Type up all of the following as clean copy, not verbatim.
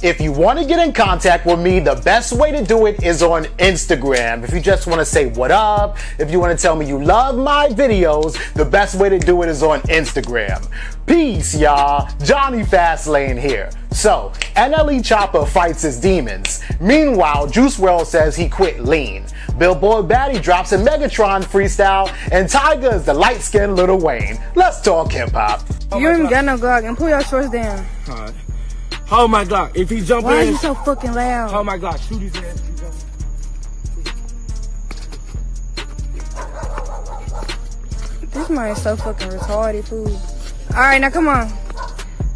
If you want to get in contact with me, the best way to do it is on Instagram. If you just want to say what up, if you want to tell me you love my videos, the best way to do it is on Instagram. Peace, y'all. Jonny Fastlane here. So, NLE Choppa fights his demons. Meanwhile, Juice Wrld says he quit lean. Billboard Baddy drops a Megatron freestyle, and Tyga is the light-skinned Lil Wayne. Let's talk hip-hop. You ain't got no Glock, and pull your shorts down. Alright. Hold my Glock. If he jump in... Why are you so fucking loud? Hold my Glock. Shoot his ass. This man is so fucking retarded, fool. Alright, now come on.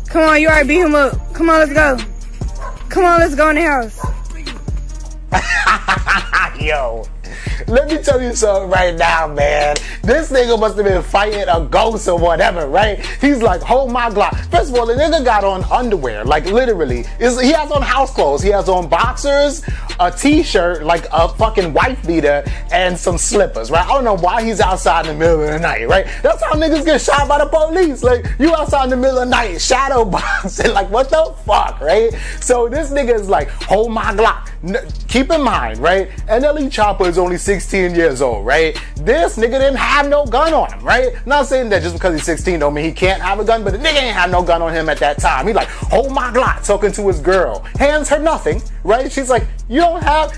Come on, you already beat him up. Come on, let's go. Come on, let's go in the house. Yo, let me tell you something right now, man. This nigga must have been fighting a ghost or whatever, right? He's like, hold my Glock. First of all, the nigga got on underwear, like literally. He has on house clothes. He has on boxers, a t-shirt, like a fucking wife beater, and some slippers, right? I don't know why he's outside in the middle of the night, right? That's how niggas get shot by the police. Like, you outside in the middle of the night, shadow boxing, like, what the fuck, right? So this nigga is like, hold my Glock. Keep in mind, right? NLE Choppa is only 16 years old, right? This nigga didn't have no gun on him, right? Not saying that just because he's 16 don't mean he can't have a gun, but the nigga ain't have no gun on him at that time. He like, hold my Glock, talking to his girl. Hands her nothing, right? She's like, you don't have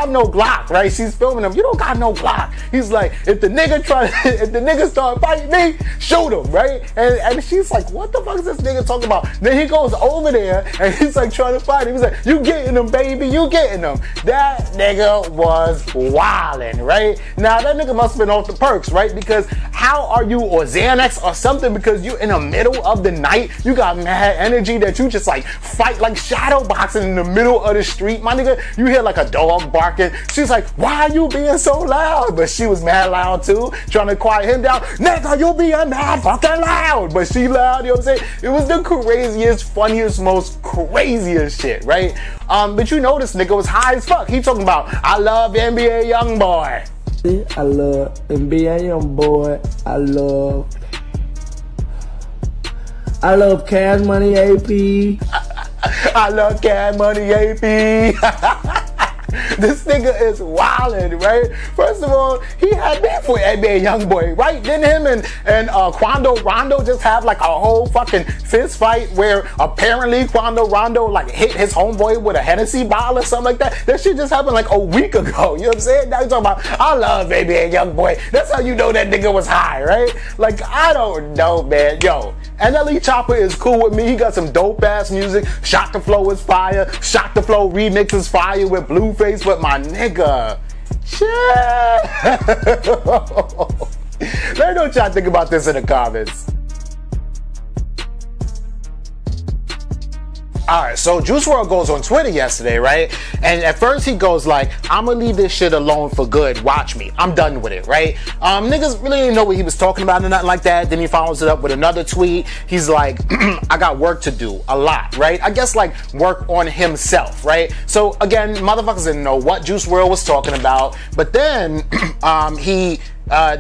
no Glock, right? She's filming him. You don't got no Glock. He's like, if the nigga start fighting me, shoot him, right? And she's like, what the fuck is this nigga talking about? Then he goes over there and he's like trying to fight him. He's like, you getting him, baby, you getting him. That nigga was wildin', right? Now that nigga must have been off the perks, right? Because how are you, or Xanax or something, because you in the middle of the night, you got mad energy that you just like fight like shadow boxing in the middle of the street, my nigga. You hear like a dog barking. She's like, why are you being so loud? But she was mad loud too, trying to quiet him down. Nigga, you being mad fucking loud. But she loud, you know what I'm saying? It was the craziest, funniest, most craziest shit, right? But you know this nigga was high as fuck. He talking about, I love NBA YoungBoy. I love NBA YoungBoy. I love Cash Money AP. I love Cash Money AP. This nigga is wildin', right? First of all, he had beef with NBA YoungBoy, right? Didn't him and Quando Rondo just have like a whole fucking fist fight where apparently Quando Rondo like hit his homeboy with a Hennessy bottle or something like that? That shit just happened like a week ago. You know what I'm saying? Now you're talking about, I love NBA YoungBoy. That's how you know that nigga was high, right? Like, I don't know, man. Yo, NLE Choppa is cool with me. He got some dope ass music. Shot the Flow is fire. Shot the Flow remix is fire with Blueface. But my nigga, shit. Let me know what y'all think about this in the comments. Alright, so Juice Wrld goes on Twitter yesterday, right? And at first he goes like, I'ma leave this shit alone for good. Watch me. I'm done with it, right? Niggas really didn't know what he was talking about or nothing like that. Then he follows it up with another tweet. He's like, I got work to do. A lot, right? I guess like work on himself, right? So again, motherfuckers didn't know what Juice Wrld was talking about. But then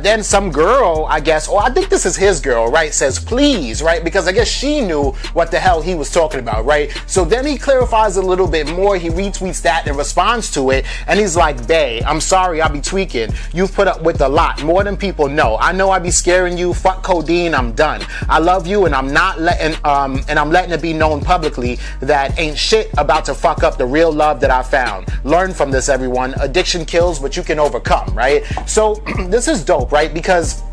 then some girl, I guess, or I think this is his girl, right, says please, right, because I guess she knew what the hell he was talking about, right? So then he clarifies a little bit more. He retweets that and responds to it, and he's like, bae, I'm sorry, I be tweaking. You've put up with a lot, more than people know. I know I be scaring you. Fuck codeine, I'm done. I love you, and I'm not letting it be known publicly that ain't shit about to fuck up the real love that I found. Learn from this, everyone. Addiction kills, but you can overcome, right? So this is dope, right? Because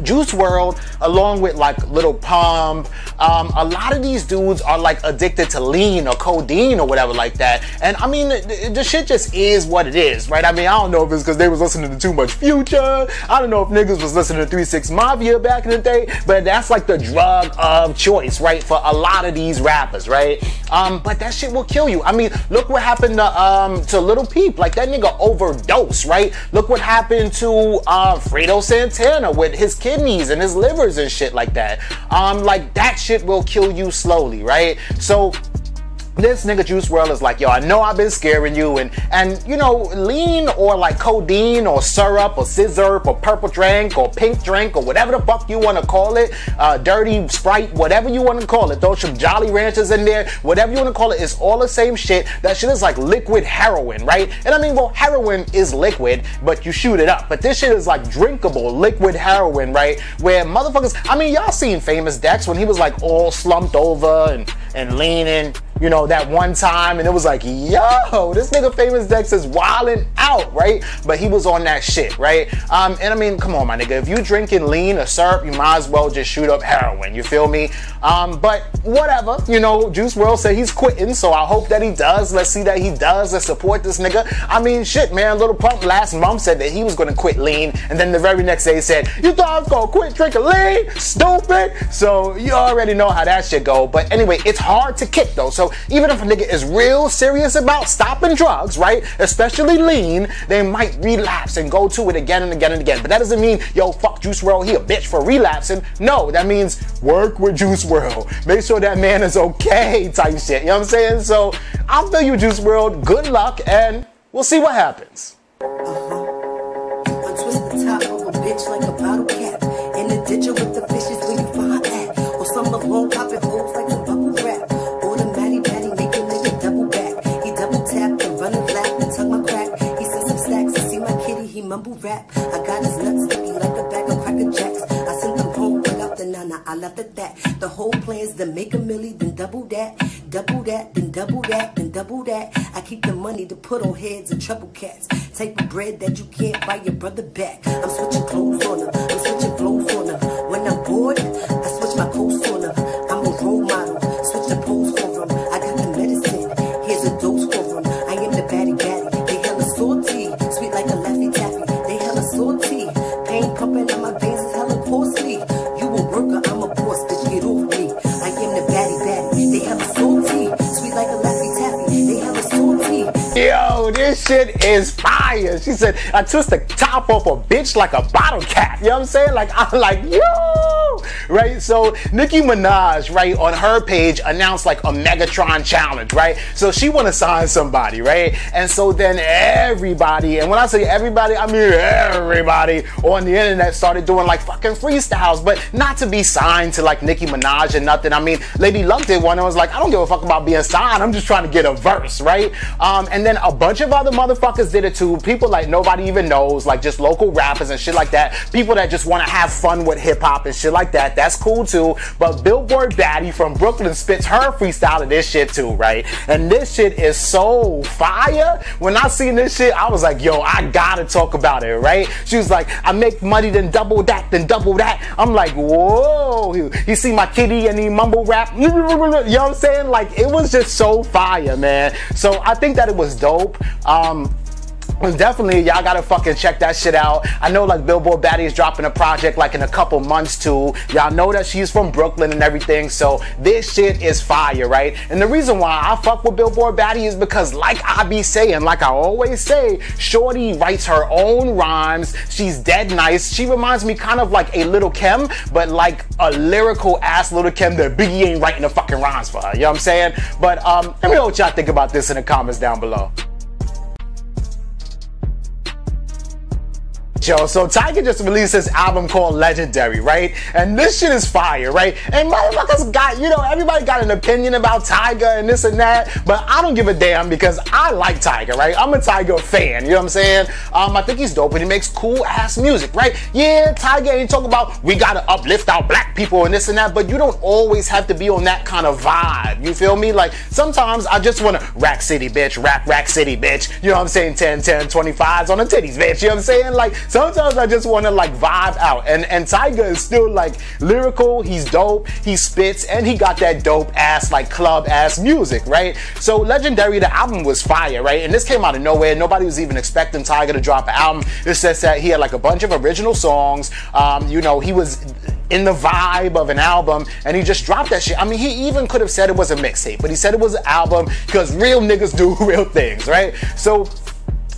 Juice Wrld, along with like Lil Pump, a lot of these dudes are like addicted to lean or codeine or whatever like that. And I mean, the shit just is what it is, right? I mean, I don't know if it's because they was listening to too much Future. I don't know if niggas was listening to 3 6 Mafia back in the day, but that's like the drug of choice, right? For a lot of these rappers, right? But that shit will kill you. I mean, look what happened to Lil Peep. Like, that nigga overdosed, right? Look what happened to Fredo Santana with his kidneys and his livers and shit like that. Like, that shit will kill you slowly, right? So this nigga Juice Wrld is like, yo, I know I've been scaring you, and you know, lean or like codeine or syrup or scissor or purple drink or pink drink or whatever the fuck you want to call it, dirty Sprite, whatever you want to call it, throw some Jolly Ranchers in there, whatever you want to call it, it's all the same shit. That shit is like liquid heroin, right? And I mean, well, heroin is liquid, but you shoot it up. But this shit is like drinkable liquid heroin, right? Where motherfuckers, I mean, y'all seen Famous Dex when he was like all slumped over and leaning, you know, that one time, and it was like, yo, this nigga Famous Dex is wilding out, right? But he was on that shit, right? And I mean, come on, my nigga, if you drinking lean or syrup, you might as well just shoot up heroin, you feel me? But whatever, you know, Juice Wrld said he's quitting, so I hope that he does. Let's see that he does. Let's support this nigga. I mean, shit, man, Lil Pump last month said that he was gonna quit lean, and then the very next day he said, you thought I was gonna quit drinking lean? Stupid! So you already know how that shit go. But anyway, it's hard to kick though, so even if a nigga is real serious about stopping drugs, right, especially lean, they might relapse and go to it again and again and again. But that doesn't mean, yo, fuck Juice Wrld, he a bitch for relapsing. No, that means work with Juice Wrld. Make sure that man is okay type shit, you know what I'm saying? So I'll feel you, Juice Wrld. Good luck, and we'll see what happens. Untwist the top of a bitch like a bottle cap. In the ditch with the fishes where you find that. Or some balloon popping holes like some bubble wrap. Or the Matty make a nigga double back. He double tap and run a lap and tongue my crack. He sent some stacks and see my kitty, he mumble rap. I got his nuts sticky like a bag of Cracker Jacks. I sent them home without the nana, I left at that. The whole plan's to make a milli, then double that. Double that, then double that, then double that. I keep the money to put on heads of trouble cats. Type of bread that you can't buy your brother back. I'm switching clothes on them, I'm switching flows on them. When I'm bored, I switch my posts on them. I'm a role model, switch the pose for them. I got the medicine, here's a dose for them. I am the baddie baddie, they hella salty. Sweet like a Laffy Taffy, they hella salty. Pain pumping on my veins is hella costly. You a worker, I'm a boss, bitch, get off me. I am the baddie baddie, they hella salty. Sweet like a Laffy Taffy, they hella salty. Yo, this shit is fire. She said, I twist the top off a bitch like a bottle cap. You know what I'm saying? Like, I'm like, yo! Right? So, Nicki Minaj, right, on her page announced like a Megatron challenge, right? So, she want to sign somebody, right? And so then everybody, and when I say everybody, I mean everybody on the internet started doing like fucking freestyles, but not to be signed to like Nicki Minaj and nothing. I mean, Lady Luck did one and was like, I don't give a fuck about being signed. I'm just trying to get a verse, right? And then a bunch of other motherfuckers did it too. People like nobody even knows, like just local rappers and shit like that. People that just want to have fun with hip hop and shit like that. That's cool too. But Billboard Baddy from Brooklyn spits her freestyle of this shit too, right? And this shit is so fire. When I seen this shit, I was like, yo, I gotta talk about it, right? She was like, I make money, then double that, then double that. I'm like, whoa. You see my kitty and he mumble rap? You know what I'm saying? Like, it was just so fire, man. So I think that it was dope. Definitely, y'all gotta fucking check that shit out. I know like Billboard Baddy is dropping a project like in a couple months too. Y'all know that she's from Brooklyn and everything, so this shit is fire, right? And the reason why I fuck with Billboard Baddy is because like I be saying, like I always say, shorty writes her own rhymes. She's dead nice. She reminds me kind of like a Lil Kim, but like a lyrical ass Lil Kim that Biggie ain't writing the fucking rhymes for her, you know what I'm saying? But let me know what y'all think about this in the comments down below. Yo, so Tyga just released his album called Legendary, right? And this shit is fire, right? And motherfuckers got, you know, everybody got an opinion about Tyga and this and that, but I don't give a damn because I like Tyga, right? I'm a Tyga fan, you know what I'm saying? I think he's dope and he makes cool ass music, right? Yeah, Tyga ain't talking about we gotta uplift our black people and this and that, but you don't always have to be on that kind of vibe, you feel me? Like, sometimes I just wanna rack city, bitch, rack city, bitch, you know what I'm saying? 10, 25s on the titties, bitch, you know what I'm saying? Like, sometimes I just want to like vibe out, and Tyga is still like lyrical, he's dope, he spits, and he got that dope ass like club ass music, right? So Legendary, the album was fire, right? And this came out of nowhere. Nobody was even expecting Tyga to drop an album. It says that he had like a bunch of original songs, you know, he was in the vibe of an album and he just dropped that shit. I mean, he even could have said it was a mixtape, but he said it was an album because real niggas do real things, right? So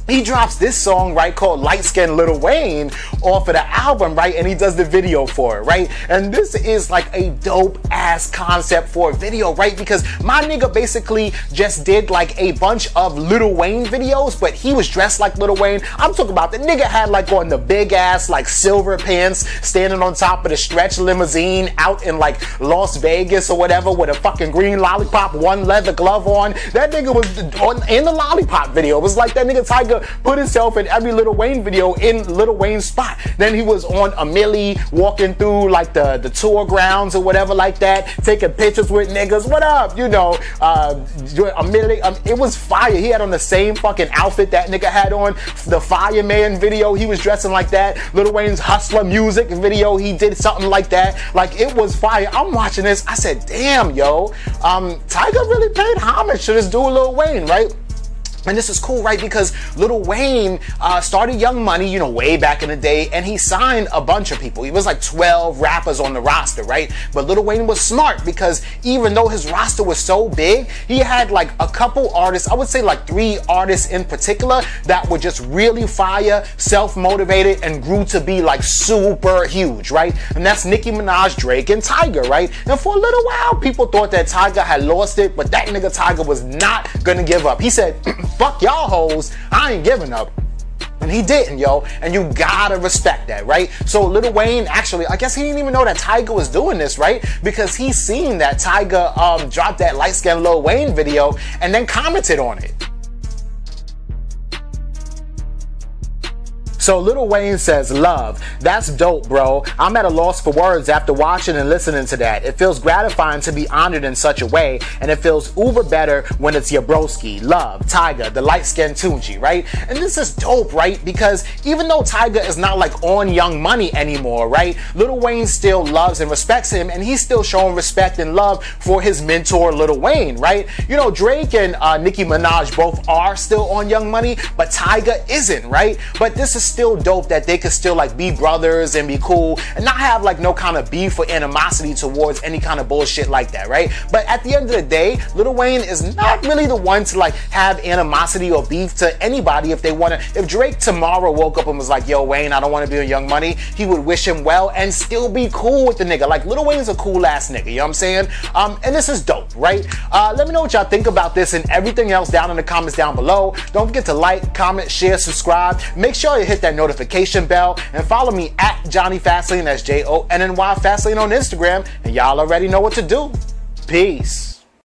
he drops this song, right, called Light Skin Lil Wayne off of the album, right, and he does the video for it, right? And this is like a dope ass concept for a video, right? Because my nigga basically just did like a bunch of Lil Wayne videos, but he was dressed like Lil Wayne. I'm talking about the nigga had like on the big ass like silver pants, standing on top of the stretch limousine out in like Las Vegas or whatever with a fucking green lollipop, one leather glove on. That nigga was in the lollipop video. It was like that nigga Tyga put himself in every Lil Wayne video in Lil Wayne's spot. Then he was on a milli walking through like the tour grounds or whatever like that, taking pictures with niggas. What up? You know, a milli. It was fire. He had on the same fucking outfit that nigga had on the Fireman video. He was dressing like that. Lil Wayne's Hustler Music video, he did something like that. Like, it was fire. I'm watching this. I said, damn, yo, Tyga really paid homage to this dude Lil Wayne, right? And this is cool, right? Because Lil Wayne started Young Money, you know, way back in the day, and he signed a bunch of people. He was like 12 rappers on the roster, right? But Lil Wayne was smart because even though his roster was so big, he had like a couple artists, I would say like 3 artists in particular that were just really fire, self-motivated, and grew to be like super huge, right? And that's Nicki Minaj, Drake, and Tyga, right? And for a little while, people thought that Tyga had lost it, but that nigga Tyga was not gonna give up. He said, fuck y'all hoes, I ain't giving up. And he didn't, yo, and you gotta respect that, right? So Lil Wayne, actually, I guess he didn't even know that Tyga was doing this, right? Because he seen that Tyga dropped that Light Skin Lil Wayne video and then commented on it. So Lil Wayne says, love, that's dope, bro. I'm at a loss for words after watching and listening to that. It feels gratifying to be honored in such a way, and it feels uber better when it's your broski. Love, Tyga, the light-skinned Tunchi, right? And this is dope, right? Because even though Tyga is not like on Young Money anymore, right? Lil Wayne still loves and respects him, and he's still showing respect and love for his mentor, Lil Wayne, right? You know, Drake and Nicki Minaj both are still on Young Money, but Tyga isn't, right? But this is still dope that they could still like be brothers and be cool and not have like no kind of beef or animosity towards any kind of bullshit like that, right? But at the end of the day, Lil Wayne is not really the one to like have animosity or beef to anybody if they want to. If Drake tomorrow woke up and was like, yo, Wayne, I don't want to be on Young Money, he would wish him well and still be cool with the nigga. Like, Lil Wayne's a cool ass nigga, you know what I'm saying? And this is dope, right? Let me know what y'all think about this and everything else down in the comments down below. Don't forget to like, comment, share, subscribe. Make sure you hit that notification bell and follow me at Jonny Fastlane, that's Jonny Fastlane on Instagram, and y'all already know what to do. Peace.